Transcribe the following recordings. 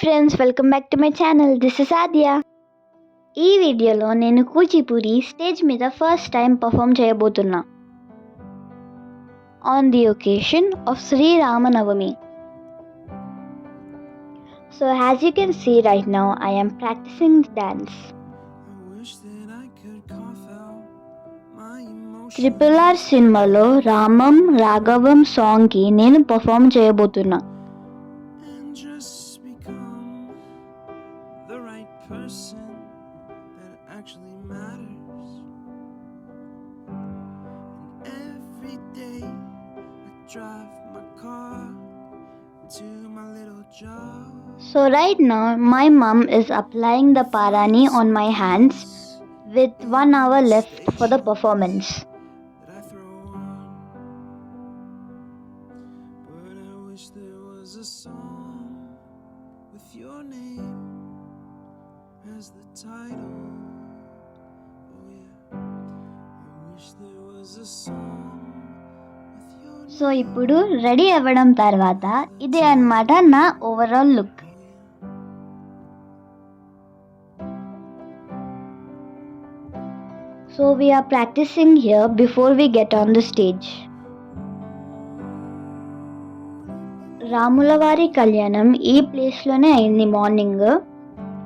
Friends, welcome back to my channel. This is Aadya. ఈ వీడియోలో నేను కూచిపూడి స్టేజ్ మీద ఫస్ట్ టైం పర్ఫామ్ చేయబోతున్నా on the occasion of Sriramanavami. So as you can see right now I am practicing the dance. RRR సినిమాలో రామం రాఘవం సాంగ్కి నేను perform చేయబోతున్నా. Person that actually matters. And every day I drive my car to my little job. So right now my mom is applying the parani on my hands with 1 hour left for the performance. That I throw on. But I wish there was a song with your name as the title. Oh yeah, I wish there was a song with your name. So ఇప్పుడు ready అవ్వడం తర్వాత ఇదే అన్నమాట నా overall look. So we are practicing here before we get on the stage. రాములవారి కళ్యాణం ఈ ప్లేస్లోనే అయింది మార్నింగ్.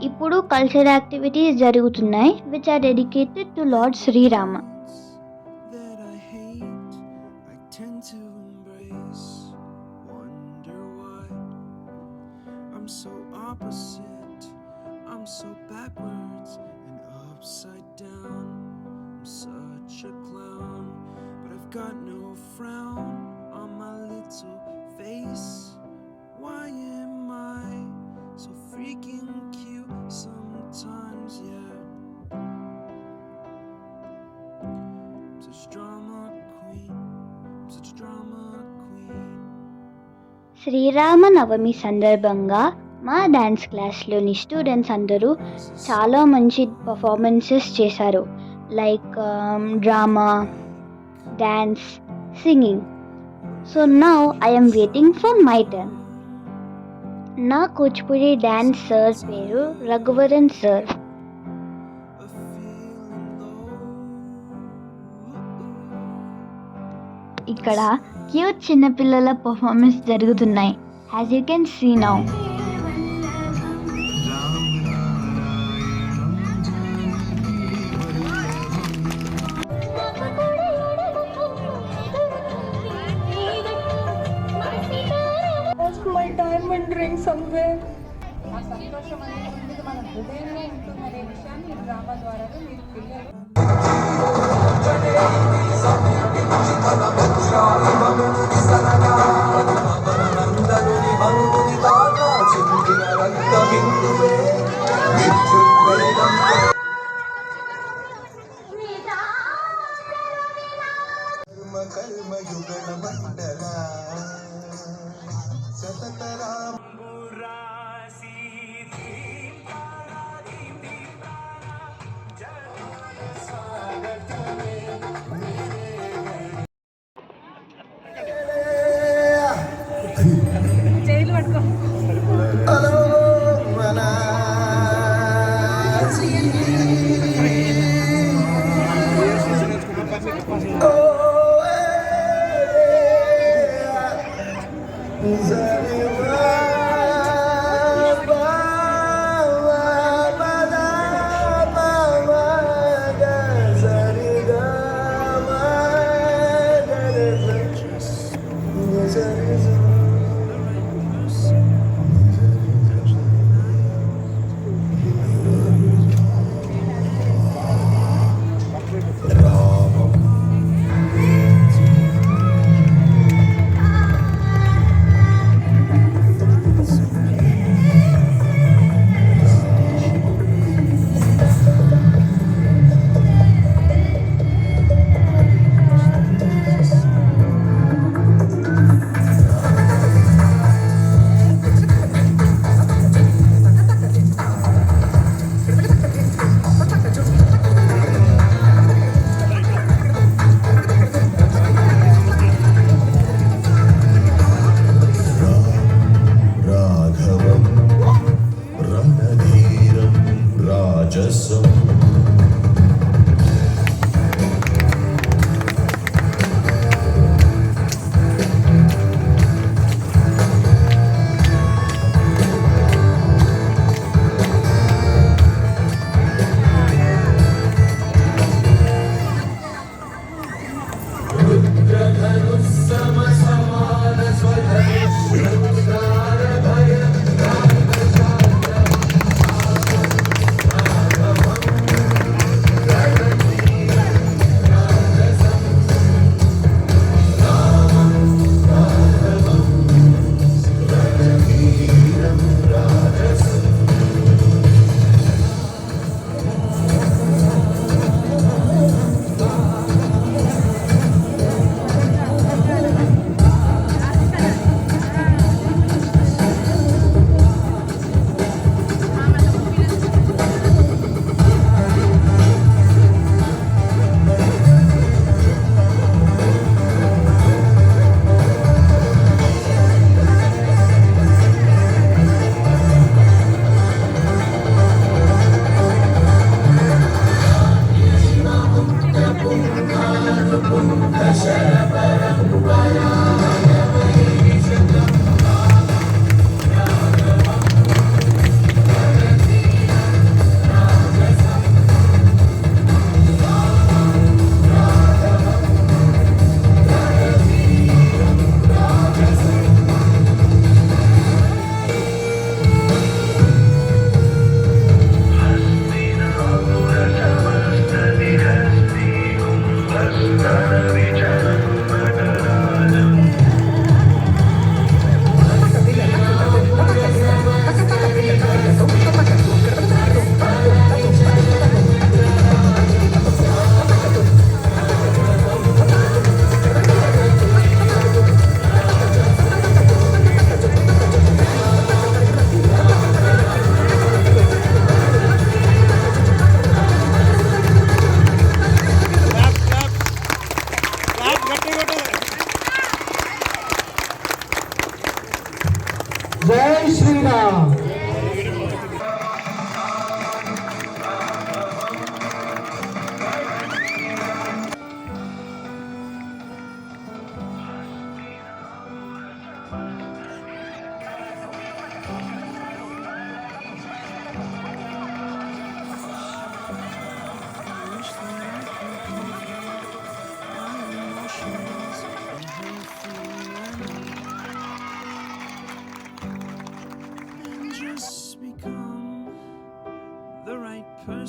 ఇప్పుడు కల్చర్ యాక్టివిటీస్ జరుగుతున్నాయి which are dedicated to Lord Sri Rama. That I hate, I tend to embrace. Wonder why I'm so opposite. I'm so backwards and upside down. I'm such a clown, but I've got no frown on my little face. Why am I so freaking cute sometimes? Yeah, I'm such a drama queen. I'm such a drama queen. Sri Rama Navami సందర్భంగా మా dance క్లాస్లోని students అందరూ చాలా మంచి performances చేశారు. Like drama, dance, singing. So now I am waiting for my turn. నా Kuchipudi dance sir పేరు Raghuvaran sir. A feeling low. ఇక్కడ cute చిన్నపిల్లల పర్ఫార్మెన్స్ జరుగుతున్నాయి as you can see now. My diamond ring somewhere. ఆ సంతోషం అనేది మన హృదయంలో ఉంటుందనే విషయాన్ని ఈ డ్రామా ద్వారా మీరు పిల్లలు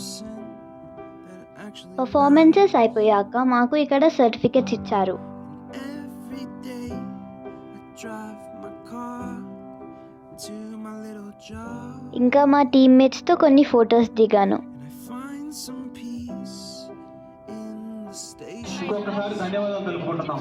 person that actually పర్ఫార్మెన్సెస్ అయిపోయాక మాకు ఇక్కడ సర్టిఫికెట్స్ ఇచ్చారు. every day I drive my car to my little job ఇంకా మా టీమ్మేట్స్తో కొన్ని ఫొటోస్ దిగాను. and I find some peace in the station. ఇంకొకసారి ధన్యవాదాలు తెలుపుకుంటున్నాం.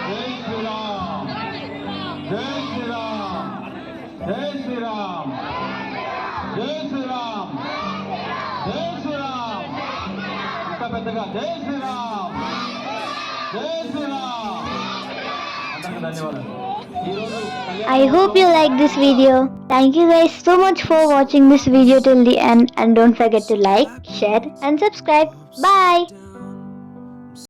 జై శ్రీరామ్, జై శ్రీరామ్, జై శ్రీరామ్, జై శ్రీరామ్, జై శ్రీరామ్. ఇంకా పెద్దగా జై శ్రీరామ్, జై శ్రీరామ్. అందరికీ ధన్యవాదాలు. ఈరోజు I hope you like this video. Thank you guys so much for watching this video till the end, and don't forget to like, share and subscribe. Bye.